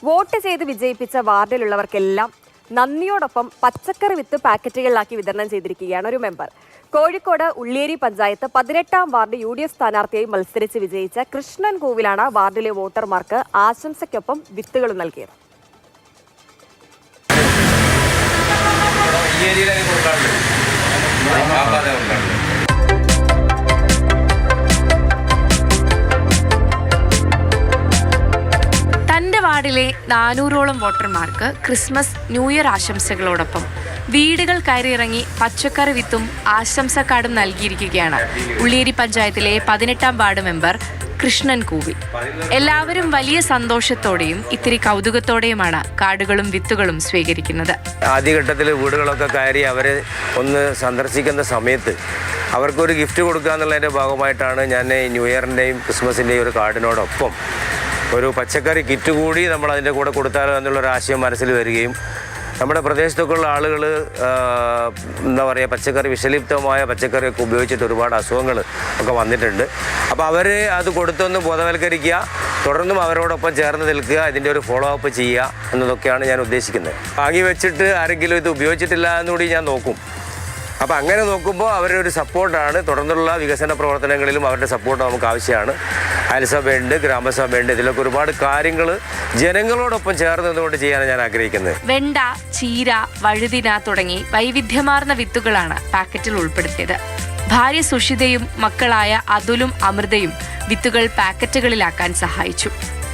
Vote ചെയ്ത് വിജയിപ്പിച്ച വാർഡിലുള്ളവർക്കെല്ലാം നന്ദിയോടൊപ്പം പച്ചക്കറി വിത്ത് പാക്കറ്റുകളിലാക്കി വിതരണം ചെയ്തിരിക്കുകയാണ് ഒരു member. Kozhikode Ulliyeri panchayat 18-ാം ward UDF സ്ഥാനാർത്ഥിയായി മത്സരിച്ച് വിജയിച്ച കൃഷ്ണൻ കോവിലാണ് വാർഡിലെ വോട്ടർമാർക്ക് ആശംസയ്ക്കൊപ്പം വിത്തുകൾ നൽകിയത്. തന്റെ വാർഡിലെ 400ഓളം വോട്ടർമാർക്ക് ക്രിസ്മസ് ന്യൂ ഇയർ ആശംസകളോടൊപ്പം വീടുകൾ കയറിയിറങ്ങി പച്ചക്കറി വിത്തും ആശംസ കാർഡും നൽകിയിരിക്കുകയാണ് ഉള്ളിയേരി പഞ്ചായത്തിലെ 18-ാം വാർഡ് മെമ്പർ കൃഷ്ണൻ കോവിൽ. എല്ലാവരും വലിയ സന്തോഷത്തോടെയും ഇത്തിരി കൗതുകത്തോടെയുമാണ് കാർഡുകളും വിത്തുകളും സ്വീകരിക്കുന്നത്. ആദ്യഘട്ടത്തിൽ വീടുകളൊക്കെ കയറി അവരെ ഒന്ന് സന്ദർശിക്കുന്ന സമയത്ത് അവർക്കൊരു ഗിഫ്റ്റ് കൊടുക്കുക എന്നുള്ളതിൻ്റെ ഭാഗമായിട്ടാണ് ഞാൻ ന്യൂ ഇയറിൻ്റെയും ക്രിസ്മസിൻ്റെയും ഒരു കാർഡിനോടൊപ്പം ഒരു പച്ചക്കറി കിറ്റ് കൂടി നമ്മൾ അതിൻ്റെ കൂടെ കൊടുത്താലോ എന്നുള്ളൊരു ആശയം മനസ്സിൽ വരികയും നമ്മുടെ പ്രദേശത്തൊക്കെയുള്ള ആളുകൾ എന്താ പറയുക പച്ചക്കറി വിഷലിപ്തമായ പച്ചക്കറിയൊക്കെ ഉപയോഗിച്ചിട്ട് ഒരുപാട് അസുഖങ്ങൾ ഒക്കെ വന്നിട്ടുണ്ട്. അപ്പോൾ അവർ അത് കൊടുത്തൊന്ന് ബോധവൽക്കരിക്കുക, തുടർന്നും അവരോടൊപ്പം ചേർന്ന് നിൽക്കുക, ഇതിൻ്റെ ഒരു ഫോളോ അപ്പ് ചെയ്യുക എന്നതൊക്കെയാണ് ഞാൻ ഉദ്ദേശിക്കുന്നത്. വാങ്ങി വെച്ചിട്ട് ആരെങ്കിലും ഇത് ഉപയോഗിച്ചിട്ടില്ല എന്നുകൂടി ഞാൻ നോക്കും. അപ്പോൾ അങ്ങനെ നോക്കുമ്പോൾ അവരുടെ ഒരു സപ്പോർട്ടാണ്. തുടർന്നുള്ള വികസന പ്രവർത്തനങ്ങളിലും അവരുടെ സപ്പോർട്ട് നമുക്ക് ആവശ്യമാണ്. അയൽസഭയുണ്ട്, ഗ്രാമസഭയുണ്ട്, ഇതിലൊക്കെ ഒരുപാട് കാര്യങ്ങൾ ജനങ്ങളോടൊപ്പം ചേർന്ന് നിന്നുകൊണ്ട് ചെയ്യാനാണ് ഞാൻ ആഗ്രഹിക്കുന്നത്. വെണ്ട, ചീര, വഴുതിന തുടങ്ങി വൈവിധ്യമാർന്ന വിത്തുകളാണ് പാക്കറ്റിൽ ഉൾപ്പെടുത്തിയത്. ഭാര്യ സുഷിതയും മക്കളായ അതുലും അമൃതയും വിത്തുകൾ പാക്കറ്റുകളിലാക്കാൻ സഹായിച്ചു.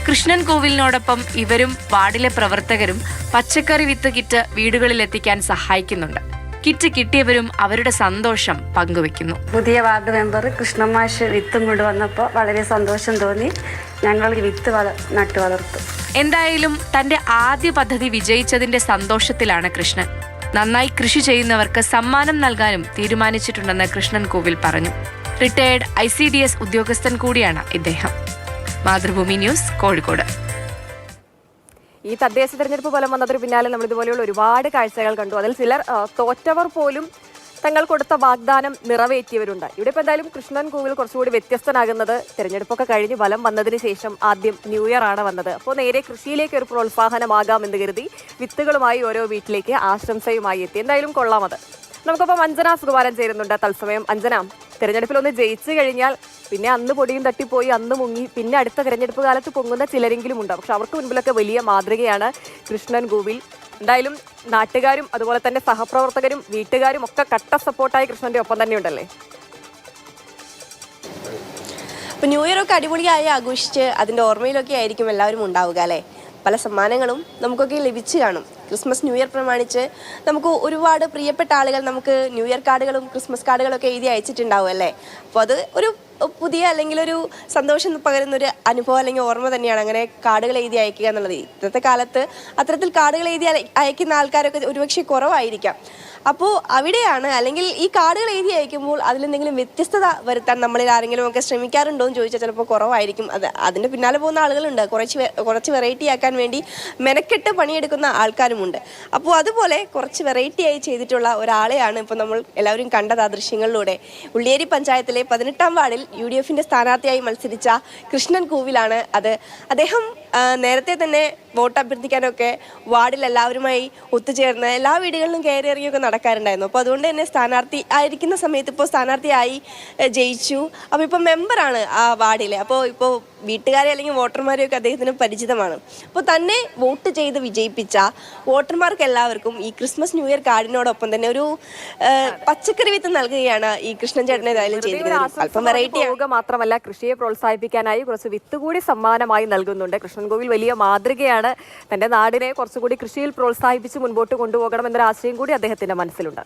കൃഷ്ണൻ കോവിലിനോടൊപ്പം ഇവരും വാർഡിലെ പ്രവർത്തകരും പച്ചക്കറി വിത്ത് കിറ്റ് വീടുകളിലെത്തിക്കാൻ സഹായിക്കുന്നുണ്ട്. കിറ്റ് കിട്ടിയവരും അവരുടെ സന്തോഷം പങ്കുവെക്കുന്നു. പുതിയ വാർഡ് മെമ്പർ കൃഷ്ണമാഷ് വിത്തും കൊണ്ടുവന്നപ്പോൾ വളരെ സന്തോഷം തോന്നി. ഞങ്ങൾ വിത്ത് നട്ടു വളർത്തു. എന്തായാലും തന്റെ ആദ്യ പദ്ധതി വിജയിച്ചതിന്റെ സന്തോഷത്തിലാണ് കൃഷ്ണൻ. നന്നായി കൃഷി ചെയ്യുന്നവർക്ക് സമ്മാനം നൽകാനും തീരുമാനിച്ചിട്ടുണ്ടെന്ന് കൃഷ്ണൻ കോവിൽ പറഞ്ഞു. റിട്ടയർഡ് ICDS ഉദ്യോഗസ്ഥൻ കൂടിയാണ് ഇദ്ദേഹം. മാതൃഭൂമി ന്യൂസ്, കോഴിക്കോട്. ഈ തദ്ദേശ തെരഞ്ഞെടുപ്പ് ഫലം വന്നതിന് പിന്നാലെ നമ്മൾ ഇതുപോലെയുള്ള ഒരുപാട് കാഴ്ചകൾ കണ്ടു. അതിൽ ചിലർ തോറ്റവർ പോലും തങ്ങൾ കൊടുത്ത വാഗ്ദാനം നിറവേറ്റിയവരുണ്ട്. ഇവിടെ ഇപ്പോൾ എന്തായാലും കൃഷ്ണൻ കോവിൽ കുറച്ചുകൂടി വ്യത്യസ്തനാകുന്നത് തെരഞ്ഞെടുപ്പൊക്കെ കഴിഞ്ഞ് ഫലം വന്നതിന് ശേഷം ആദ്യം ന്യൂ ഇയർ ആണ് വന്നത്. അപ്പോൾ നേരെ കൃഷിയിലേക്ക് ഒരു പ്രോത്സാഹനമാകാമെന്ന് കരുതി വിത്തുകളുമായി ഓരോ വീട്ടിലേക്ക് ആശംസയുമായി എത്തി. എന്തായാലും കൊള്ളാം അത്. നമുക്കപ്പോൾ അഞ്ജന സുകുമാരൻ ചേരുന്നുണ്ട് തത്സമയം. അഞ്ജന, തെരഞ്ഞെടുപ്പിലൊന്ന് ജയിച്ചു കഴിഞ്ഞാൽ പിന്നെ അന്ന് പൊടിയും തട്ടിപ്പോയി അന്ന് മുങ്ങി പിന്നെ അടുത്ത തെരഞ്ഞെടുപ്പ് കാലത്ത് പൊങ്ങുന്ന ചിലരെങ്കിലും ഉണ്ട്. പക്ഷെ അവർക്ക് മുൻപിലൊക്കെ വലിയ മാതൃകയാണ് കൃഷ്ണൻ കോവിൽ. എന്തായാലും നാട്ടുകാരും അതുപോലെ തന്നെ സഹപ്രവർത്തകരും വീട്ടുകാരും ഒക്കെ കട്ട സപ്പോർട്ടായി കൃഷ്ണന്റെ ഒപ്പം തന്നെ ഉണ്ടല്ലേ? അപ്പോൾ ന്യൂ ഇയർ ഒക്കെ അടിപൊളിയായി ആഘോഷിച്ച് അതിൻ്റെ ഓർമ്മയിലൊക്കെ ആയിരിക്കും എല്ലാവരും ഉണ്ടാവുക അല്ലേ? പല സമ്മാനങ്ങളും നമുക്കൊക്കെ ലഭിച്ചു കാണും. ക്രിസ്മസ് ന്യൂ ഇയർ പ്രമാണിച്ച് നമുക്ക് ഒരുപാട് പ്രിയപ്പെട്ട ആളുകൾ നമുക്ക് ന്യൂ ഇയർ കാർഡുകളും ക്രിസ്മസ് കാർഡുകളൊക്കെ എഴുതി അയച്ചിട്ടുണ്ടാവും അല്ലേ? അപ്പോൾ അത് ഒരു പുതിയ അല്ലെങ്കിൽ ഒരു സന്തോഷം പകരുന്നൊരു അനുഭവം അല്ലെങ്കിൽ ഓർമ്മ തന്നെയാണ് അങ്ങനെ കാർഡുകൾ എഴുതി അയക്കുക എന്നുള്ളത്. ഇന്നത്തെ കാലത്ത് അത്തരത്തിൽ കാർഡുകൾ എഴുതി അയക്കുന്ന ആൾക്കാരൊക്കെ ഒരുപക്ഷെ കുറവായിരിക്കാം. അപ്പോൾ അവിടെയാണ് അല്ലെങ്കിൽ ഈ കാർഡുകൾ എഴുതി അയക്കുമ്പോൾ അതിലെന്തെങ്കിലും വ്യത്യസ്തത വരുത്താൻ നമ്മളിൽ ആരെങ്കിലും ഒക്കെ ശ്രമിക്കാറുണ്ടോ എന്ന് ചോദിച്ചാൽ ചിലപ്പോൾ കുറവായിരിക്കും. അതിൻ്റെ പിന്നാലെ പോകുന്ന ആളുകളുണ്ട്. കുറച്ച് വെറൈറ്റി ആക്കാൻ വേണ്ടി മെനക്കെട്ട് പണിയെടുക്കുന്ന ആൾക്കാരുമുണ്ട്. അപ്പോൾ അതുപോലെ കുറച്ച് വെറൈറ്റി ആയി ചെയ്തിട്ടുള്ള ഒരാളെയാണ് ഇപ്പോൾ നമ്മൾ എല്ലാവരും കണ്ടത് ആ ദൃശ്യങ്ങളിലൂടെ. ഉള്ളിയേരി പഞ്ചായത്തിലെ 18-ാം വാർഡിൽ UDFന്റെ സ്ഥാനാർത്ഥിയായി മത്സരിച്ച കൃഷ്ണൻ കോവിലാണ് അത്. അദ്ദേഹം നേരത്തെ തന്നെ വോട്ട് അഭ്യർത്ഥിക്കാനൊക്കെ വാർഡിൽ എല്ലാവരുമായി ഒത്തുചേർന്ന് എല്ലാ വീടുകളിലും കയറി ഇറങ്ങിയൊക്കെ നടക്കാറുണ്ടായിരുന്നു. അപ്പോൾ അതുകൊണ്ട് തന്നെ സ്ഥാനാർത്ഥി ആയിരിക്കുന്ന സമയത്ത് ഇപ്പോൾ സ്ഥാനാർത്ഥിയായി ജയിച്ചു. അപ്പോൾ ഇപ്പോൾ മെമ്പറാണ് ആ വാർഡിലെ. അപ്പോൾ ഇപ്പോൾ വീട്ടുകാരെ അല്ലെങ്കിൽ വോട്ടർമാരെയൊക്കെ അദ്ദേഹത്തിന് പരിചിതമാണ്. അപ്പോൾ തന്നെ വോട്ട് ചെയ്ത് വിജയിപ്പിച്ച വോട്ടർമാർക്ക് എല്ലാവർക്കും ഈ ക്രിസ്മസ് ന്യൂ ഇയർ കാർഡിനോടൊപ്പം തന്നെ ഒരു പച്ചക്കറി വിത്ത് നൽകുകയാണ് ഈ കൃഷ്ണൻ ചേട്ടൻ ഏതായാലും ചെയ്തിരിക്കുന്നത്. അല്പം വെറൈറ്റി മാത്രമല്ല കൃഷിയെ പ്രോത്സാഹിപ്പിക്കാനായി കുറച്ച് വിത്ത് കൂടി സമ്മാനമായി നൽകുന്നുണ്ട്. കൃഷ്ണൻ കോവിൽ വലിയ മാതൃകയാണ്. തന്റെ നാടിനെ കുറച്ചുകൂടി കൃഷിയിൽ പ്രോത്സാഹിപ്പിച്ച് മുൻപോട്ട് കൊണ്ടുപോകണം എന്നൊരു ആശയം കൂടി അദ്ദേഹത്തിന്റെ മനസ്സിലുണ്ട്.